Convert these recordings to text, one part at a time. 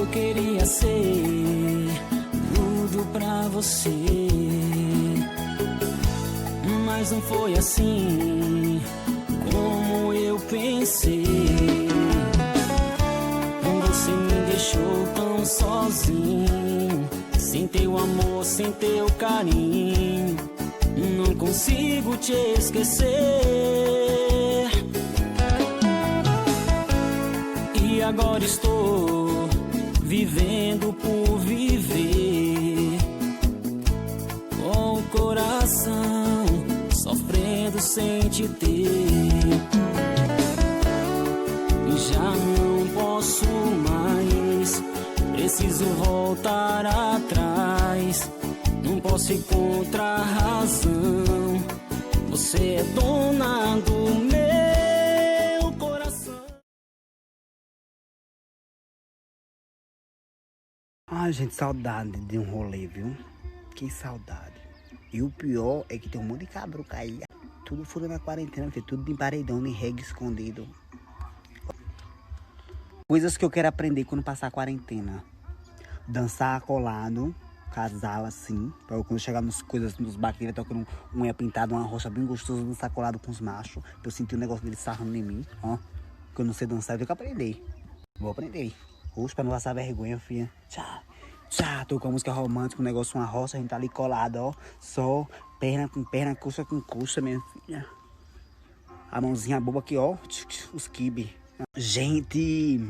Eu queria ser tudo pra você, mas não foi assim como eu pensei. Você me deixou tão sozinho, sem teu amor, sem teu carinho. Não consigo te esquecer. E agora estou vivendo por viver, com o coração sofrendo sem te ter. Já não posso mais, preciso voltar atrás. Não posso encontrar razão, você é dona do meu coração. Ai, gente, saudade de um rolê, viu? Que saudade. E o pior é que tem um monte de cabro cair. Tudo fura na quarentena, tudo de paredão, de reggae escondido. Coisas que eu quero aprender quando passar a quarentena. Dançar colado, casal assim. Pra eu, quando chegar nos coisas, nos baqueiros, tocando unha pintada, uma rocha bem gostosa, dançar colado com os machos. Pra eu sentir o negócio deles sarrando em mim, ó. Porque eu não sei dançar, eu tenho que aprender. Vou aprender. Hoje, pra não passar vergonha, filha. Tchau. Tchau. Tô com a música romântica, um negócio, uma rocha, a gente tá ali colado, ó. Só perna com perna, coxa com coxa, minha filha. A mãozinha boba aqui, ó. Os kibe. Gente,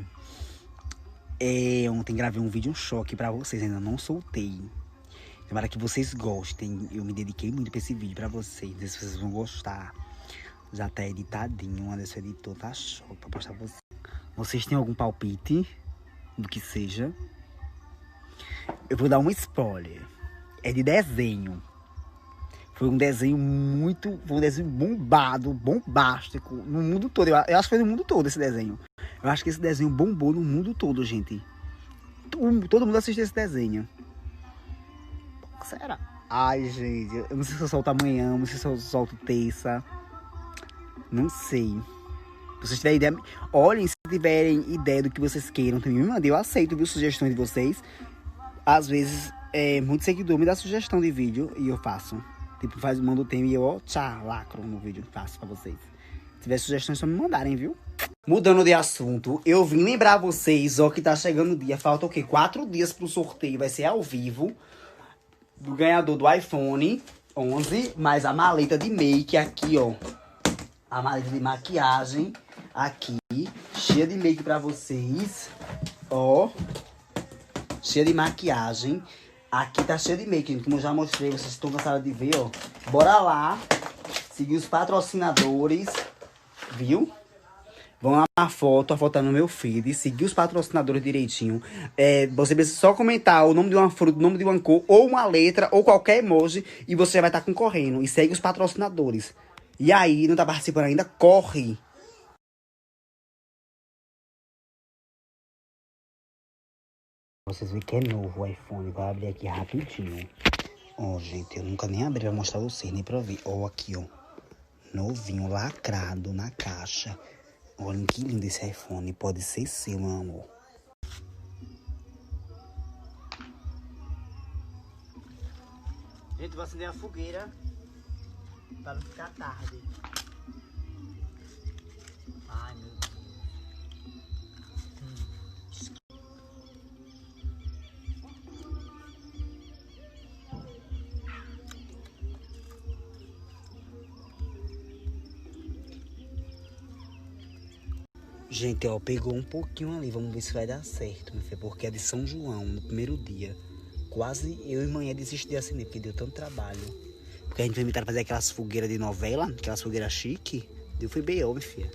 ontem gravei um vídeo, um choque pra vocês, ainda não soltei. Tomara que vocês gostem, eu me dediquei muito pra esse vídeo pra vocês, não sei se vocês vão gostar. Já tá editadinho, uma desse editor tá choque pra postar pra vocês. Vocês têm algum palpite do que seja? Eu vou dar um spoiler, é de desenho. Foi um desenho foi um desenho bombado, bombástico, no mundo todo. Eu acho que foi no mundo todo esse desenho. Eu acho que esse desenho bombou no mundo todo, gente. Todo mundo assistiu esse desenho. Será? Ai, gente, eu não sei se eu solto amanhã, não sei se eu solto terça. Não sei. Se vocês tiverem ideia, olhem, se tiverem ideia do que vocês queiram, também me mandem. Eu aceito, viu, sugestões de vocês. Às vezes, muito seguidor me dá sugestão de vídeo e eu faço. Tipo, manda o tema e eu, ó, tchau, lacro no vídeo, faço pra vocês. Se tiver sugestões, só me mandarem, viu? Mudando de assunto, eu vim lembrar vocês, ó, que tá chegando o dia. Falta o quê? 4 dias pro sorteio, vai ser ao vivo. Do ganhador do iPhone 11, mais a maleta de make aqui, ó. A maleta de maquiagem aqui, cheia de make pra vocês, ó. Cheia de maquiagem. Aqui tá cheio de make, gente, como eu já mostrei, vocês estão cansados de ver, ó. Bora lá, seguir os patrocinadores, viu? Vão lá na foto, a foto tá no meu feed, seguir os patrocinadores direitinho. Você precisa só comentar o nome de uma fruta, o nome de uma cor, ou uma letra, ou qualquer emoji, e você já vai estar concorrendo. E segue os patrocinadores. E aí, não tá participando ainda? Corre! Vocês veem que é novo o iPhone, vou abrir aqui rapidinho. Ó, gente, eu nunca nem abri pra mostrar pra vocês, nem pra ver. Ó, aqui, ó. Novinho, lacrado na caixa. Olha que lindo esse iPhone, pode ser seu, meu amor. Gente, vou acender a fogueira pra não ficar tarde. Ai, meu Deus. Gente, ó, pegou um pouquinho ali, vamos ver se vai dar certo, meu filho, porque é de São João, no primeiro dia. Quase eu e manhã desisti de acender, porque deu tanto trabalho. Porque a gente foi inventar fazer aquelas fogueiras de novela, aquelas fogueiras chique, deu foi B.O., minha filha.